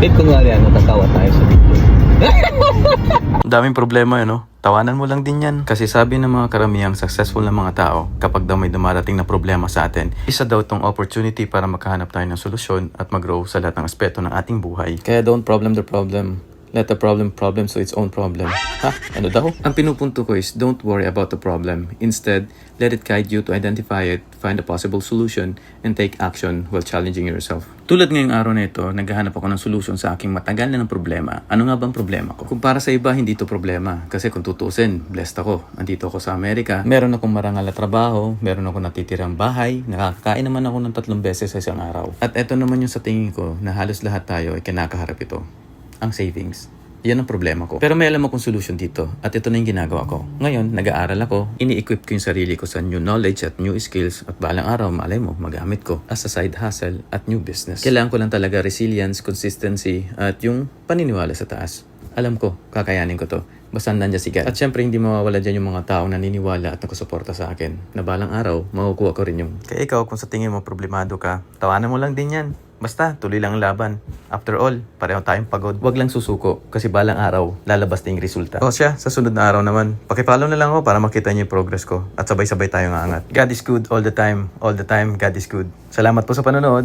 Babe, kunwari tatawa tayo sa video. Daming problema yun, no? Tawanan mo lang din yan. Kasi sabi ng mga karamihang successful na mga tao, kapag daw may dumarating na problema sa atin, isa daw tong opportunity para makahanap tayo ng solusyon at mag-grow sa lahat ng aspeto ng ating buhay. Kaya don't problem the problem. Let the problem so its own problem. Ha? Ano daw? Ang pinupunto ko is don't worry about the problem. Instead, let it guide you to identify it, find a possible solution, and take action while challenging yourself. Tulad ngayong araw na ito, naghahanap ako ng solusyon sa aking matagal na ng problema. Ano nga bang problema ko? Kung para sa iba, hindi to problema. Kasi kung tutusin, blessed ako. Andito ako sa Amerika. Meron akong marangal na trabaho, meron akong natitirang bahay, nakakakain naman ako ng 3 beses sa isang araw. At eto naman yung sa tingin ko na halos lahat tayo ay kinakaharap ito. Ang savings. Yan ang problema ko. Pero may alam akong solution dito at ito na yung ginagawa ko. Ngayon, nag-aaral ako, ini-equip ko yung sarili ko sa new knowledge at new skills at balang araw, malay mo, magamit ko as a side hustle at new business. Kailangan ko lang talaga resilience, consistency at yung paniniwala sa taas. Alam ko, kakayanin ko to. Basta nandiyan si God. At syempre, hindi mawawala dyan yung mga taong naniniwala at nagsusuporta sa akin. Na balang araw, makukuha ko rin yung. Kaya ikaw, kung sa tingin mo problemado ka, tawanan mo lang din yan. Basta, tuloy lang ang laban. After all, pareho tayong pagod. Huwag lang susuko kasi balang araw, lalabas na yung resulta. O siya, sa sunod na araw naman, pakipollow na lang ako para makita niyo yung progress ko. At sabay-sabay tayong aangat. God is good all the time. All the time, God is good. Salamat po sa panonood.